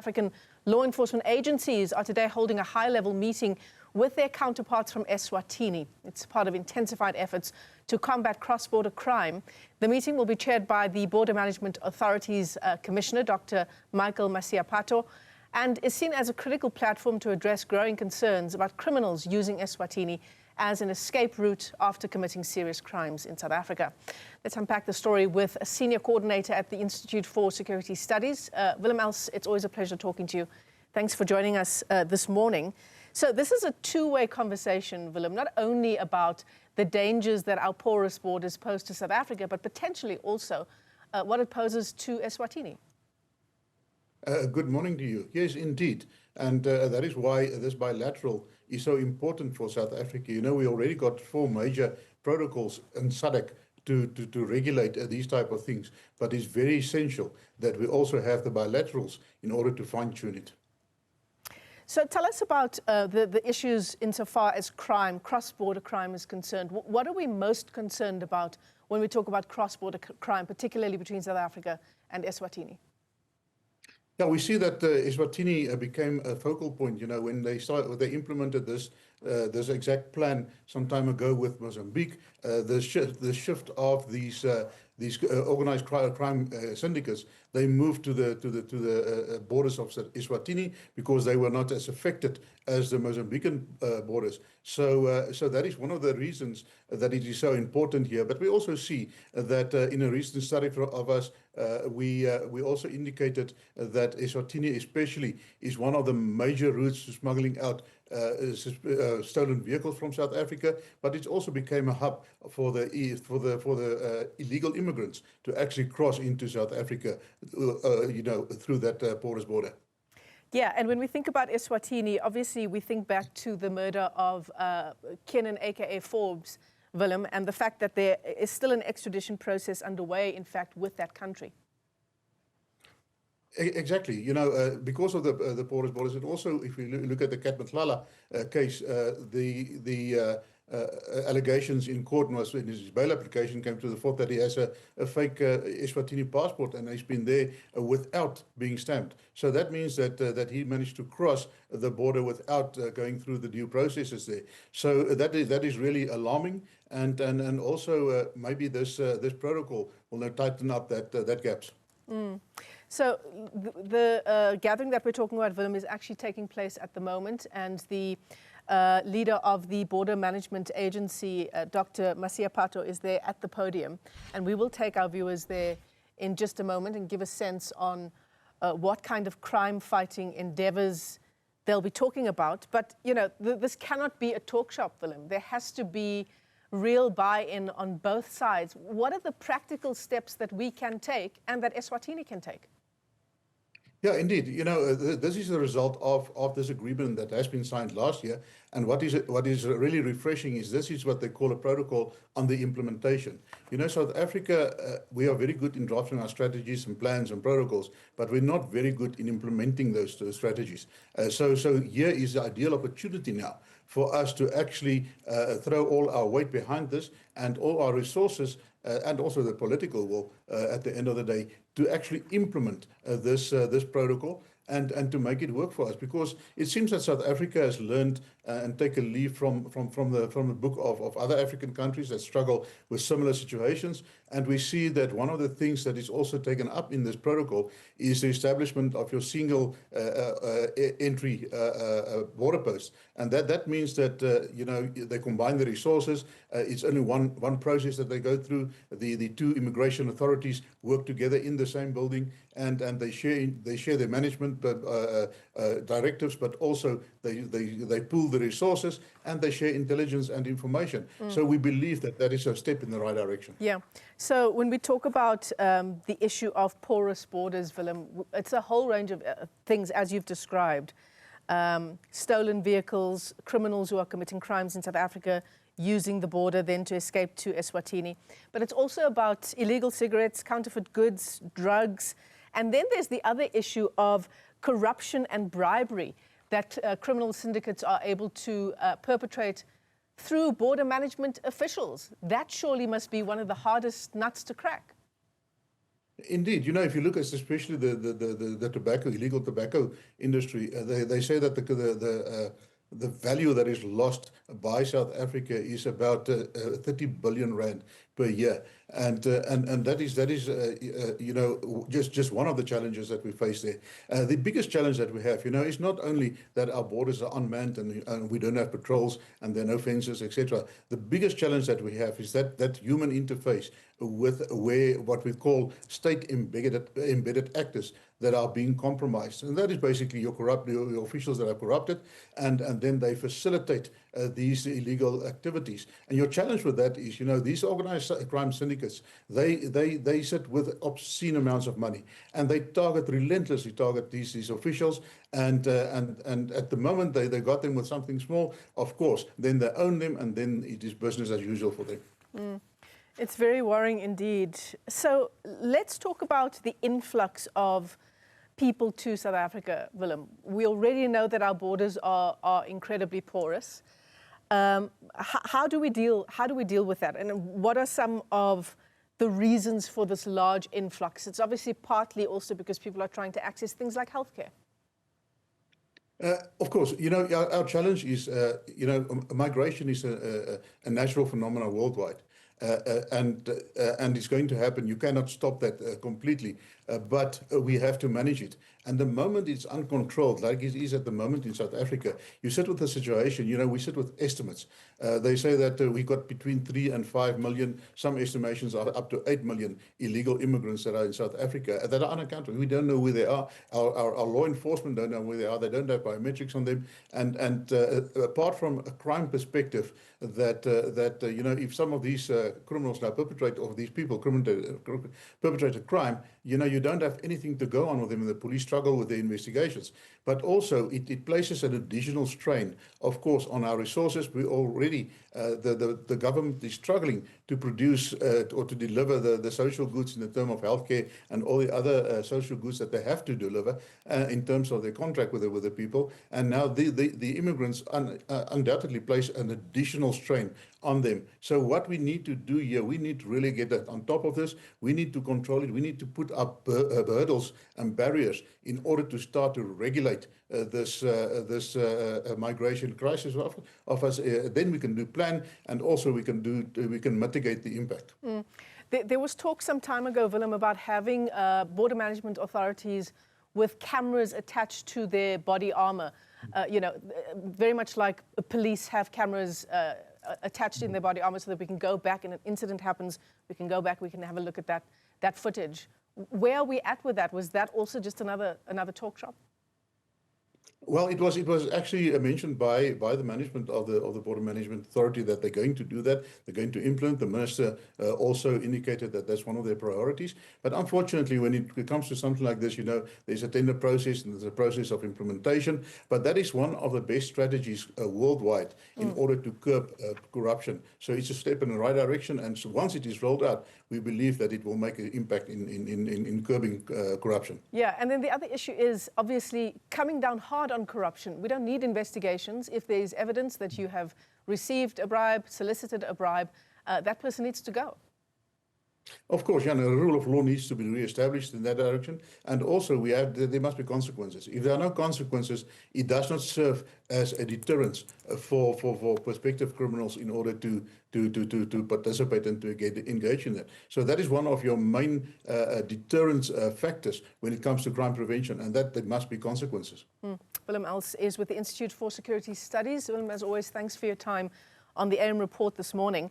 African law enforcement agencies are today holding a high-level meeting with their counterparts from Eswatini. It's part of intensified efforts to combat cross-border crime. The meeting will be chaired by the Border Management Authority's Commissioner, Dr. Michael Masiapato, and is seen as a critical platform to address growing concerns about criminals using Eswatini as an escape route after committing serious crimes in South Africa. Let's unpack the story with a senior coordinator at the Institute for Security Studies. Willem Els, it's always a pleasure talking to you. Thanks for joining us this morning. So this is a two-way conversation, Willem, not only about the dangers that our porous borders pose to South Africa, but potentially also what it poses to Eswatini. Good morning to you. Yes, indeed. And that is why this bilateral is so important for South Africa. You know, we already got 4 major protocols in SADC to regulate these type of things. But it's very essential that we also have the bilaterals in order to fine-tune it. So tell us about the issues insofar as crime, cross-border crime is concerned. What are we most concerned about when we talk about cross-border crime, particularly between South Africa and Eswatini? Yeah, we see that Eswatini became a focal point. You know, when they implemented this exact plan some time ago with Mozambique, the shift of these organized crime syndicates, they moved to the borders of Eswatini because they were not as affected as the Mozambican borders. So that is one of the reasons that it is so important here. But we also see that in a recent study of us, we also indicated that Eswatini especially is one of the major routes to smuggling out stolen vehicles from South Africa, but it also became a hub for the illegal immigrants to actually cross into South Africa, you know, through that porous border. Yeah, and when we think about Eswatini, obviously we think back to the murder of Kenan, aka Forbes, Willem, and the fact that there is still an extradition process underway, in fact, with that country. Exactly. You know, because of the porous borders, and also if we look at the Katmatlala case, the allegations in court was in his bail application came to the fact that he has a fake Eswatini passport and he's been there without being stamped. So that means that he managed to cross the border without going through the due processes there. So that is really alarming, and also maybe this protocol will now tighten up that gaps. So the gathering that we're talking about, Willem, is actually taking place at the moment, and the leader of the Border Management Agency, Dr. Masiapato, is there at the podium, and we will take our viewers there in just a moment and give a sense on what kind of crime-fighting endeavors they'll be talking about. But, you know, this cannot be a talk shop, Willem. There has to be real buy-in on both sides. What are the practical steps that we can take and that Eswatini can take? Yeah, indeed. You know, this is the result of this agreement that has been signed last year. And what is really refreshing is this is what they call a protocol on the implementation. You know, South Africa, we are very good in drafting our strategies and plans and protocols, but we're not very good in implementing those strategies. So here is the ideal opportunity now for us to actually throw all our weight behind this and all our resources and also the political will at the end of the day to actually implement this protocol and to make it work for us, because it seems that South Africa has learned and taken a leaf from the book of other African countries that struggle with similar situations. And we see that one of the things that is also taken up in this protocol is the establishment of your single entry border post, and that means that you know, they combine the resources. It's only one process that they go through. The 2 immigration authorities work together in the same building, and they share their management directives, but also they pool the resources and they share intelligence and information. So we believe that is a step in the right direction. Yeah. So when we talk about the issue of porous borders, Willem, it's a whole range of things, as you've described. Stolen vehicles, criminals who are committing crimes in South Africa, using the border then to escape to Eswatini. But it's also about illegal cigarettes, counterfeit goods, drugs. And then there's the other issue of corruption and bribery that criminal syndicates are able to perpetrate through border management officials. That surely must be one of the hardest nuts to crack. Indeed, if you look at especially the tobacco, illegal tobacco industry, they say that the value that is lost by South Africa is about 30 billion rand per year, and that is just one of the challenges that we face there. The biggest challenge that we have, is not only that our borders are unmanned and we don't have patrols and there are no fences, etc. The biggest challenge that we have is that human interface with what we call state embedded actors that are being compromised, and that is basically your officials that are corrupted, and then they facilitate these illegal activities. And your challenge with that is, these organized crime syndicates, they sit with obscene amounts of money, and they relentlessly target these officials, and at the moment they got them with something small, of course, then they own them, and then it is business as usual for them. It's very worrying indeed. So let's talk about the influx of people to South Africa, Willem. We already know that our borders are incredibly porous. How do we deal with that? And what are some of the reasons for this large influx? It's obviously partly also because people are trying to access things like healthcare. Of course, our challenge is, migration is a natural phenomenon worldwide. And it's going to happen. You cannot stop that completely, but we have to manage it. And the moment it's uncontrolled, like it is at the moment in South Africa, you sit with a situation, we sit with estimates. They say that we got between 3 and 5 million, some estimations are up to 8 million illegal immigrants that are in South Africa that are unaccounted. We don't know where they are. Our law enforcement don't know where they are. They don't have biometrics on them. And apart from a crime perspective, that if some of these criminals now perpetrate, or these people perpetrate a crime, you don't have anything to go on with them, and the police struggle with their investigations. But also, it places an additional strain, of course, on our resources. We already, the government is struggling to produce or to deliver the social goods in the term of healthcare and all the other social goods that they have to deliver in terms of their contract with the people. And now the immigrants undoubtedly place an additional strain on them. So what we need to do here, we need to really get on top of this. We need to control it. We need to put up hurdles and barriers in order to start to regulate this migration crisis of us. Then we can do plan, and also we can mitigate the impact. There was talk some time ago, Willem, about having border management authorities with cameras attached to their body armor. Very much like police have cameras attached in their body armor, so that we can go back and an incident happens, we can go back, we can have a look at that footage. Where are we at with that? Was that also just another talk shop? Well, it was actually mentioned by the management of the Border Management Authority that they're going to do that. They're going to implement. The minister also indicated that that's one of their priorities. But unfortunately, when it comes to something like this, there's a tender process and there's a process of implementation. But that is one of the best strategies worldwide in order to curb corruption. So it's a step in the right direction. And so once it is rolled out, we believe that it will make an impact in curbing corruption. Yeah, and then the other issue is obviously coming down hard on corruption. We don't need investigations. If there's evidence that you have received a bribe, solicited a bribe, that person needs to go. Of course, the rule of law needs to be re-established in that direction, and also there must be consequences. If there are no consequences, it does not serve as a deterrent for prospective criminals in order to participate and to engage in that. So that is one of your main deterrence factors when it comes to crime prevention, and that there must be consequences. Willem Els is with the Institute for Security Studies. Willem, as always, thanks for your time on the AM report this morning.